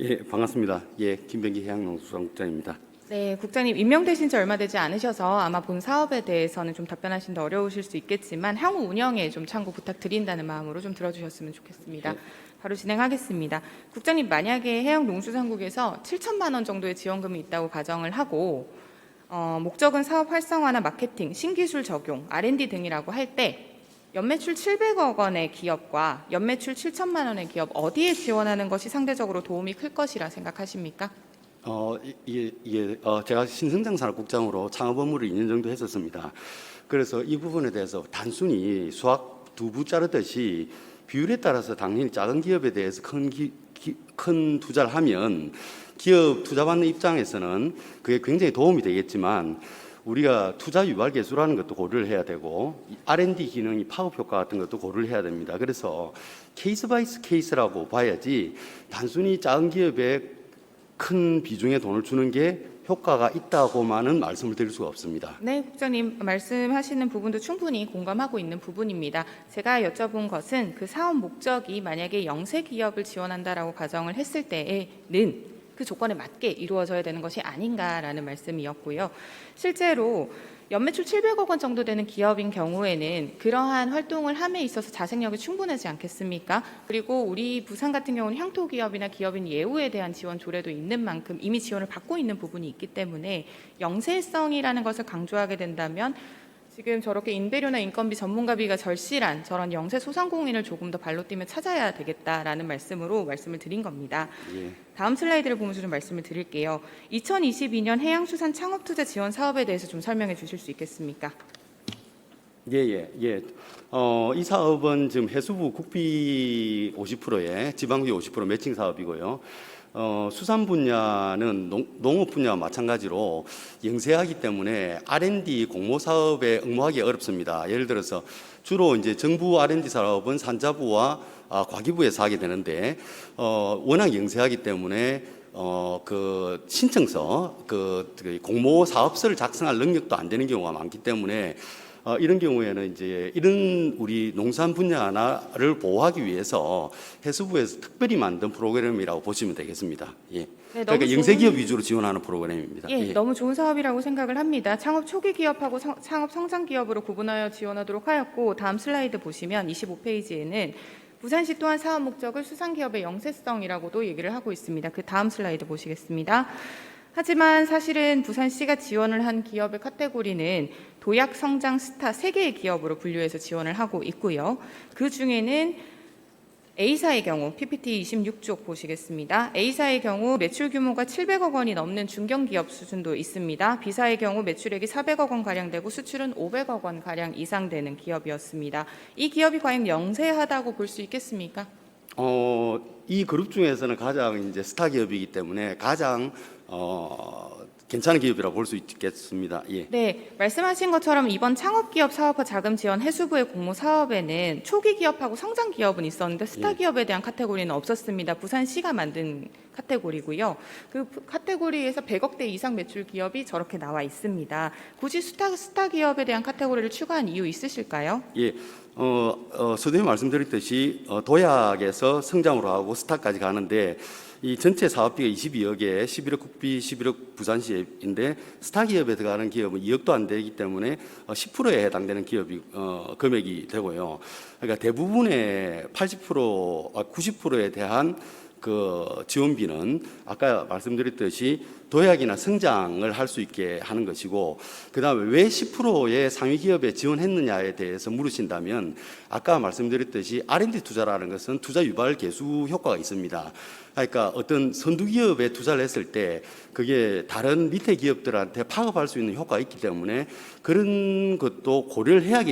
예, 반갑습니다. 예, 김병기 해양농수산국장입니다. 네, 국장님 임명되신 지 얼마 되지 않으셔서 아마 본 사업에 대해서는 좀 답변하시는데 어려우실 수 있겠지만 향후 운영에 좀 참고 부탁드린다는 마음으로 좀 들어주셨으면 좋겠습니다. 예. 바로 진행하겠습니다. 국장님, 만약에 해양농수산국에서 7천만 원 정도의 지원금이 있다고 가정을 하고 목적은 사업 활성화나 마케팅, 신기술 적용, R&D 등이라고 할 때 연매출 700억 원의 기업과 연매출 7천만 원의 기업 어디에 지원하는 것이 상대적으로 도움이 클 것이라 생각하십니까? 제가 신성장산업국장으로 창업 업무를 2년 정도 했었습니다. 그래서 이 부분에 대해서 단순히 수학 두부 자르듯이 비율에 따라서 당연히 작은 기업에 대해서 큰 투자를 하면 기업 투자받는 입장에서는 그게 굉장히 도움이 되겠지만 우리가 투자 유발 계수라는 것도 고려를 해야 되고 R&D 기능이 파급 효과 같은 것도 고려를 해야 됩니다. 그래서 케이스 바이 케이스라고 봐야지 단순히 작은 기업에 큰 비중의 돈을 주는 게 효과가 있다고만은 말씀을 드릴 수가 없습니다. 네, 국장님 말씀하시는 부분도 충분히 공감하고 있는 부분입니다. 제가 여쭤본 것은 그 사업 목적이 만약에 영세 기업을 지원한다라고 가정을 했을 때에는 그 조건에 맞게 이루어져야 되는 것이 아닌가라는 말씀이었고요. 실제로 연매출 700억 원 정도 되는 기업인 경우에는 그러한 활동을 함에 있어서 자생력이 충분하지 않겠습니까? 그리고 우리 부산 같은 경우는 향토 기업이나 기업인 예우에 대한 지원 조례도 있는 만큼 이미 지원을 받고 있는 부분이 있기 때문에 영세성이라는 것을 강조하게 된다면 지금 저렇게 인배료나 인건비 전문가비가 절실한 저런 영세 소상공인을 조금 더 발로 뛰며 찾아야 되겠다라는 말씀으로 말씀을 드린 겁니다. 예. 다음 슬라이드를 보면서 좀 말씀을 드릴게요. 2022년 해양수산 창업투자 지원 사업에 대해서 좀 설명해 주실 수 있겠습니까? 예. 이 사업은 지금 해수부 국비 50%에 지방비 50% 매칭 사업이고요. 수산 분야는 농업 분야와 마찬가지로 영세하기 때문에 R&D 공모 사업에 응모하기 어렵습니다. 예를 들어서 주로 이제 정부 R&D 사업은 산자부와 과기부에서 하게 되는데 워낙 영세하기 때문에 그 신청서 그 공모 사업서를 작성할 능력도 안 되는 경우가 많기 때문에 이런 경우에는 이제 이런 우리 농산 분야를 보호하기 위해서 해수부에서 특별히 만든 프로그램이라고 보시면 되겠습니다. 예. 네, 그러니까 영세 기업 위주로 지원하는 프로그램입니다. 예, 너무 좋은 사업이라고 생각을 합니다. 창업 초기 기업하고 창업 성장 기업으로 구분하여 지원하도록 하였고 다음 슬라이드 보시면 25페이지에는 부산시 또한 사업 목적을 수산기업의 영세성이라고도 얘기를 하고 있습니다. 그 다음 슬라이드 보시겠습니다. 하지만 사실은 부산시가 지원을 한 기업의 카테고리는 도약, 성장, 스타 3개의 기업으로 분류해서 지원을 하고 있고요. 그 중에는 A사의 경우 PPT 26쪽 보시겠습니다. A사의 경우 매출 규모가 700억 원이 넘는 중견기업 수준도 있습니다. B사의 경우 매출액이 400억 원 가량 되고 수출은 500억 원 가량 이상 되는 기업이었습니다. 이 기업이 과연 영세하다고 볼 수 있겠습니까? 이 그룹 중에서는 가장 이제 스타 기업이기 때문에 가장 괜찮은 기업이라고 볼 수 있겠습니다. 예. 네, 말씀하신 것처럼 이번 창업기업 사업화 자금 지원 해수부의 공모 사업에는 초기 기업하고 성장 기업은 있었는데 스타 기업에 대한 카테고리는 없었습니다. 부산시가 만든 카테고리고요. 그 카테고리에서 100억대 이상 매출 기업이 저렇게 나와 있습니다. 굳이 스타 기업에 대한 카테고리를 추가한 이유 있으실까요? 예. 서두에 말씀드렸듯이 도약에서 성장으로 하고 스타까지 가는데 이 전체 사업비가 22억에 11억 국비, 11억 부산시인데 스타 기업에 들어가는 기업은 2억도 안 되기 때문에 10%에 해당되는 기업이 금액이 되고요. 그러니까 대부분의 90%에 대한 그 지원비는 아까 말씀드렸듯이 도약이나 성장을 할 수 있게 하는 것이고, 그다음에 왜 10%의 상위 기업에 지원했느냐에 대해서 물으신다면 아까 말씀드렸듯이 R&D 투자라는 것은 투자 유발 계수 효과가 있습니다. 그러니까 어떤 선두 기업에 투자를 했을 때 그게 다른 밑에 기업들한테 파급할 수 있는 효과가 있기 때문에 그런 것도 고려를 해야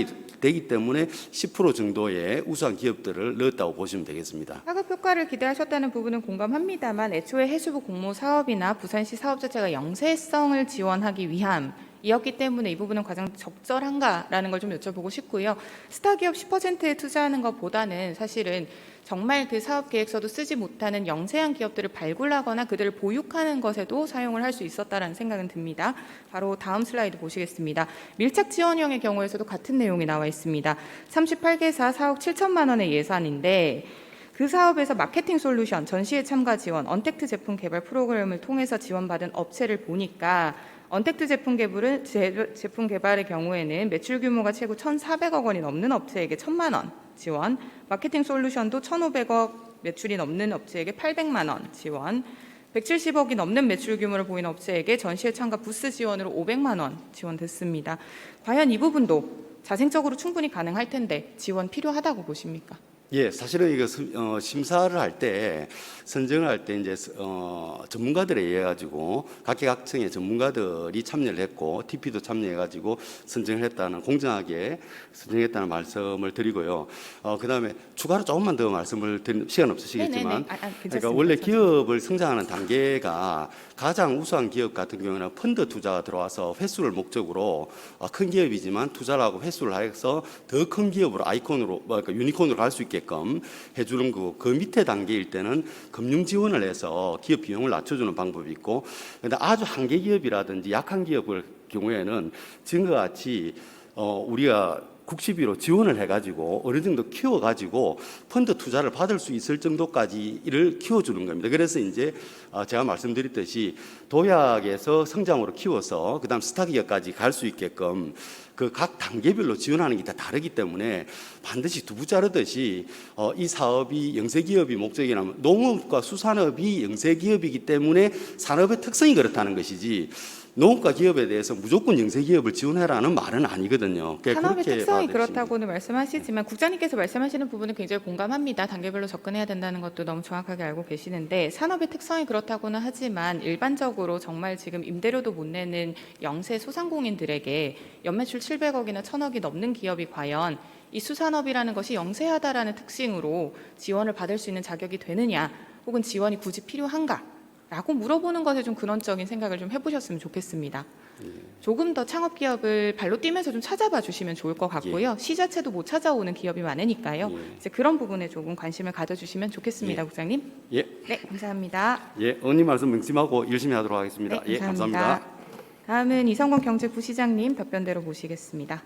되기 때문에 10% 정도의 우수한 기업들을 넣었다고 보시면 되겠습니다. 파급 효과를 기대하셨다는 부분은 공감합니다만 애초에 해수부 공모 사업이나 부산시 사업 자체가 영세성을 지원하기 위함이었기 때문에 이 부분은 가장 적절한가라는 걸 좀 여쭤보고 싶고요. 스타 기업 10%에 투자하는 것보다는 사실은 정말 그 사업 계획서도 쓰지 못하는 영세한 기업들을 발굴하거나 그들을 보육하는 것에도 사용을 할 수 있었다라는 생각은 듭니다. 바로 다음 슬라이드 보시겠습니다. 밀착 지원형의 경우에서도 같은 내용이 나와 있습니다. 38개사 4억 7천만 원의 예산인데 그 사업에서 마케팅 솔루션, 전시회 참가 지원, 언택트 제품 개발 프로그램을 통해서 지원받은 업체를 보니까 언택트 제품 개발의 경우에는 매출 규모가 최고 1,400억 원이 넘는 업체에게 1,000만 원 지원, 마케팅 솔루션도 1,500억 매출이 넘는 업체에게 800만 원 지원, 170억이 넘는 매출 규모를 보이는 업체에게 전시회 참가 부스 지원으로 500만 원 지원됐습니다. 과연 이 부분도 자생적으로 충분히 가능할 텐데 지원 필요하다고 보십니까? 예, 사실은 이거 심사를 할 때, 선정을 할 때 이제 전문가들에 의해 가지고 각계각층의 전문가들이 참여를 했고 TP도 참여해 가지고 선정을 했다는, 공정하게 선정했다는 말씀을 드리고요. 그다음에 추가로 조금만 더 말씀을 드리는, 시간 없으시겠지만, 그러니까 원래 기업을 성장하는 단계가 가장 우수한 기업 같은 경우는 펀드 투자가 들어와서 회수를 목적으로 큰 기업이지만 투자를 하고 회수를 해서 더 큰 기업으로 아이콘으로, 그러니까 유니콘으로 갈 수 있게끔 해주는 거고, 그 밑에 단계일 때는 금융 지원을 해서 기업 비용을 낮춰주는 방법이 있고, 근데 아주 한계 기업이라든지 약한 기업의 경우에는 지금과 같이 우리가 국시비로 지원을 해가지고 어느 정도 키워가지고 펀드 투자를 받을 수 있을 정도까지를 키워주는 겁니다. 그래서 이제 제가 말씀드렸듯이 도약에서 성장으로 키워서 그다음 스타기업까지 갈 수 있게끔 그 각 단계별로 지원하는 게 다 다르기 때문에 반드시 두부 자르듯이 이 사업이 영세기업이 목적이라면, 농업과 수산업이 영세기업이기 때문에 산업의 특성이 그렇다는 것이지, 농업과 기업에 대해서 무조건 영세기업을 지원해라는 말은 아니거든요. 산업의 특성이 그렇다고는 말씀하시지만 국장님께서 말씀하시는 부분은 굉장히 공감합니다. 단계별로 접근해야 된다는 것도 너무 정확하게 알고 계시는데, 산업의 특성이 그렇다고는 하지만 일반적으로 정말 지금 임대료도 못 내는 영세 소상공인들에게 연매출 700억이나 1,000억이 넘는 기업이 과연 이 수산업이라는 것이 영세하다라는 특징으로 지원을 받을 수 있는 자격이 되느냐, 혹은 지원이 굳이 필요한가 라고 물어보는 것에 좀 근원적인 생각을 좀 해보셨으면 좋겠습니다. 조금 더 창업 기업을 발로 뛰면서 좀 찾아봐 주시면 좋을 것 같고요. 시 자체도 못 찾아오는 기업이 많으니까요. 이제 그런 부분에 조금 관심을 가져주시면 좋겠습니다, 국장님. 예. 네, 감사합니다. 예, 의원님 말씀 명심하고 열심히 하도록 하겠습니다. 네, 감사합니다. 예, 감사합니다. 다음은 이성건 경제부시장님 답변대로 모시겠습니다.